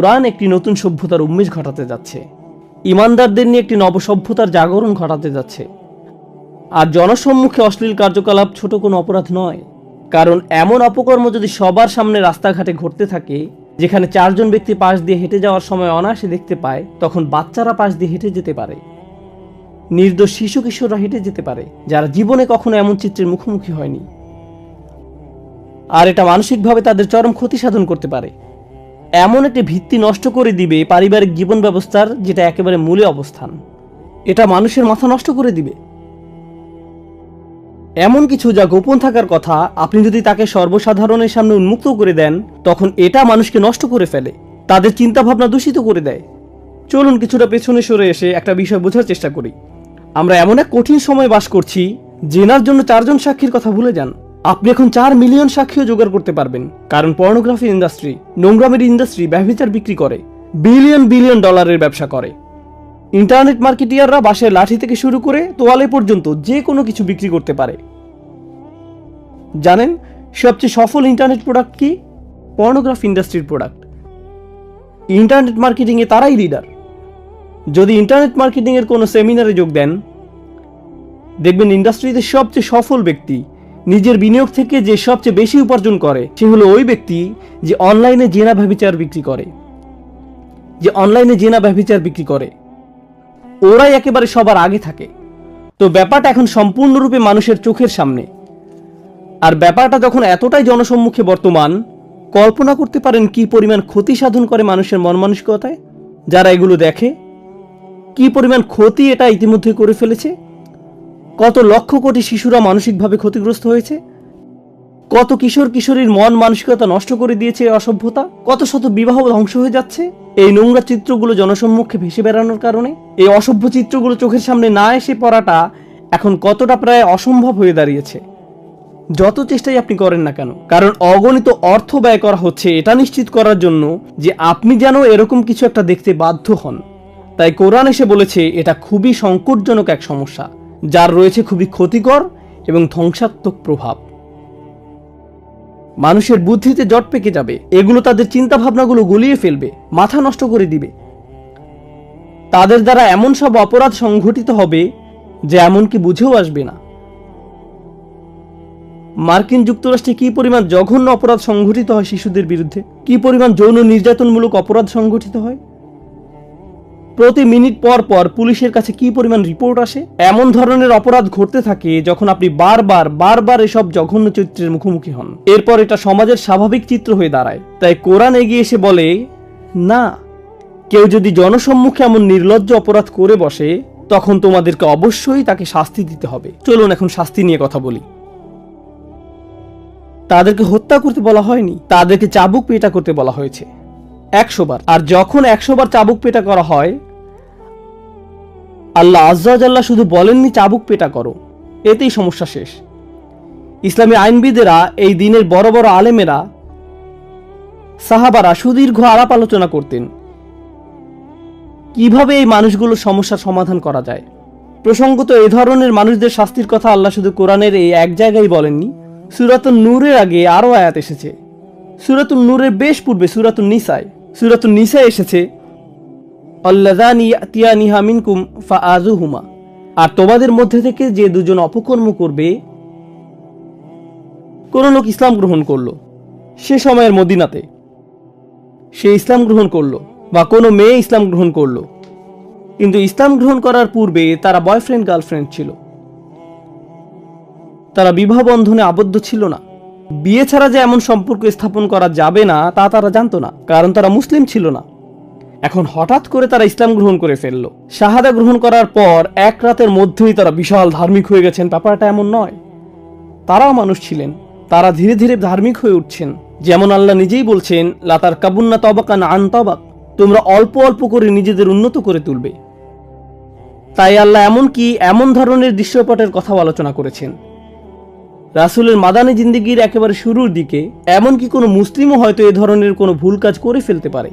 কোরআন একটি নতুন সভ্যতার উন্মেষ ঘটাতে যাচ্ছে, ইমানদারদের নিয়ে একটি নবসভ্যতার জাগরণ ঘটাতে যাচ্ছে। আর জনসম্মুখে অশ্লীল কার্যকলাপ ছোট কোনো অপরাধ নয়, কারণ এমন অপকর্ম যদি সবার সামনে রাস্তাঘাটে ঘটতে থাকে, যেখানে 4 জন ব্যক্তি পাশ দিয়ে হেঁটে যাওয়ার সময় অনায়াসে দেখতে পায়, তখন বাচ্চারা পাশ দিয়ে হেঁটে যেতে পারে, নির্দোষ শিশু কিশোররা হেঁটে যেতে পারে, যারা জীবনে কখনো এমন চিত্রের মুখোমুখি হয়নি। আর এটা মানসিকভাবে তাদের চরম ক্ষতি সাধন করতে পারে, এমন একটি ভিত্তি নষ্ট করে দিবে পারিবারিক জীবন ব্যবস্থার, যেটা একেবারে মূলে অবস্থান। এটা মানুষের মাথা নষ্ট করে দিবে। এমন কিছু যা গোপন থাকার কথা, আপনি যদি তাকে সর্বসাধারণের সামনে উন্মুক্ত করে দেন, তখন এটা মানুষকে নষ্ট করে ফেলে, তাদের চিন্তা ভাবনা দূষিত করে দেয়। চলুন কিছুটা পেছনে সরে এসে একটা বিষয় বোঝার চেষ্টা করি। আমরা এমন এক কঠিন সময় বাস করছি, জেনার জন্য 4 জন সাক্ষীর কথা ভুলে যান। আপনি এখন 4 মিলিয়ন সাক্ষীও জোগাড় করতে পারবেন, কারণ পর্নোগ্রাফি ইন্ডাস্ট্রি, নোংরামের ইন্ডাস্ট্রি ব্যভিচার বিক্রি করে, বিলিয়ন বিলিয়ন ডলারের ব্যবসা করে। ইন্টারনেট মার্কেটিয়াররা বাঁশের লাঠি থেকে শুরু করে তোয়ালে পর্যন্ত যে কোনো কিছু বিক্রি করতে পারে। জানেন সবচেয়ে সফল ইন্টারনেট প্রোডাক্ট কি? পর্নোগ্রাফি ইন্ডাস্ট্রির প্রোডাক্ট। ইন্টারনেট মার্কেটিংয়ে তারাই লিডার। যদি ইন্টারনেট মার্কেটিংয়ের কোনো সেমিনারে যোগ দেন, দেখবেন ইন্ডাস্ট্রিতে সবচেয়ে সফল ব্যক্তি, নিজের বিনিয়োগ থেকে যে সবচেয়ে বেশি উপার্জন করে, সে হলো ওই ব্যক্তি যে অনলাইনে জেনা ব্যভিচার বিক্রি করে। ওরাই একেবারে সবার আগে থাকে। তো ব্যাপারটা এখন সম্পূর্ণরূপে মানুষের চোখের সামনে। আর ব্যাপারটা যখন এতটাই জনসম্মুখে বর্তমান, কল্পনা করতে পারেন কি পরিমাণ ক্ষতি সাধন করে মানুষের মন মানসিকতায় যারা এগুলো দেখে। কি পরিমাণ ক্ষতি এটা ইতিমধ্যে করে ফেলেছে। কত লক্ষ কোটি শিশুরা মানসিকভাবে ক্ষতিগ্রস্ত হয়েছে, কত কিশোর কিশোরীর মন মানসিকতা নষ্ট করে দিয়েছে অসভ্যতা, কত শত বিবাহ ধ্বংস হয়ে যাচ্ছে এই নোংরা চিত্রগুলো জনসম্মুখে ভেসে বেড়ানোর কারণে। এই অসভ্য চিত্রগুলো চোখের সামনে না এসে পড়াটা এখন কতটা প্রায় অসম্ভব হয়ে দাঁড়িয়েছে, যত চেষ্টাই আপনি করেন না কেন। কারণ অগণিত অর্থ ব্যয় করা হচ্ছে এটা নিশ্চিত করার জন্য যে আপনি যেন এরকম কিছু একটা দেখতে বাধ্য হন। তাই কোরআন এসে বলেছে এটা খুবই সংকটজনক এক সমস্যা, যার রয়েছে খুবই ক্ষতিকর এবং ধ্বংসাত্মক প্রভাব। মানুষের বুদ্ধিতে জট পেকে যাবে, এগুলো তাদের চিন্তা ভাবনাগুলো গুলিয়ে ফেলবে, মাথা নষ্ট করে দিবে। তাদের দ্বারা এমন সব অপরাধ সংঘটিত হবে যে এমনকি বুঝেও আসবে না। মার্কিন যুক্তরাষ্ট্রে কি পরিমাণ জঘন্য অপরাধ সংঘটিত হয় শিশুদের বিরুদ্ধে, কি পরিমাণ যৌন নির্যাতনমূলক অপরাধ সংঘটিত হয়, প্রতি মিনিট পর পর পুলিশের কাছে কি পরিমাণ রিপোর্ট আসে। এমন ধরনের অপরাধ ঘটতে থাকে যখন আপনি বারবার এসব জঘন্য চিত্রের মুখোমুখি হন। এরপর এটা সমাজের স্বাভাবিক চিত্র হয়ে দাঁড়ায়। তাই কোরআন এগিয়ে এসে বলে, না, কেউ যদি জনসম্মুখে এমন নির্লজ্জ অপরাধ করে বসে, তখন তোমাদেরকে অবশ্যই তাকে শাস্তি দিতে হবে। চলুন এখন শাস্তি নিয়ে কথা বলি। তাদেরকে হত্যা করতে বলা হয়নি, তাদেরকে চাবুক পেটা করতে বলা হয়েছে 100 বার। আর যখন 100 বার চাবুক পেটা করা হয়, আল্লাহ আজ্জা ওয়া জাল্লা শুধু বলেননি চাবুক পেটা করো, এতেই সমস্যা শেষ। ইসলামী আইনবিদেরা, এই দিনের বড় বড় আলেমেরা, সাহাবারা সুদীর্ঘ আলাপ আলোচনা করতেন কিভাবে এই মানুষগুলোর সমস্যার সমাধান করা যায়। প্রসঙ্গত এই ধরনের মানুষদের শাস্তির কথা আল্লাহ শুধু কোরআনের এই এক জায়গায় বলেননি, সূরাতুন নূরের আগে আরো আয়াত এসেছে। সূরাতুন নূরের বেশ পূর্বে সূরাতুন নিসায় এসেছে, আল্লাযানি ইয়াতিয়ানিহা মিনকুম ফাআযুহুমা, আর তোমাদের মধ্যে থেকে যে 2 জন অপকর্ম করবে। কোন লোক ইসলাম গ্রহণ করলো সে সময়ের মদিনাতে, সে ইসলাম গ্রহণ করলো, বা কোনো মেয়ে ইসলাম গ্রহণ করলো, কিন্তু ইসলাম গ্রহণ করার পূর্বে তারা বয়ফ্রেন্ড গার্লফ্রেন্ড ছিল, তারা বিবাহ বন্ধনে আবদ্ধ ছিল না। বিয়ে ছাড়া যে এমন সম্পর্ক স্থাপন করা যাবে না তা তারা জানতো না, কারণ তারা মুসলিম ছিল না। এখন হঠাৎ করে তারা ইসলাম গ্রহণ করে ফেললো। শাহাদা গ্রহণ করার পর 1 রাতের মধ্যেই তারা বিশাল ধার্মিক হয়ে গেছেন। ব্যাপারটা এমন নয়, তারাও মানুষ ছিলেন, তারা ধীরে ধীরে ধার্মিক হয়ে উঠছেন। যেমন আল্লাহ নিজেই বলছেন, লা তারকাবুন্না তাবাকান আন তাবাক, তোমরা অল্প অল্প করে নিজেদের উন্নত করে তুলবে। তাই আল্লাহ এমন ধরনের দৃশ্যপটের কথা আলোচনা করেছেন। রাসূলের মাদানী জিন্দেগির একেবারে শুরুর দিকে এমনকি কোনো মুসলিমও হয়তো এ ধরনের কোনো ভুল কাজ করে ফেলতে পারে।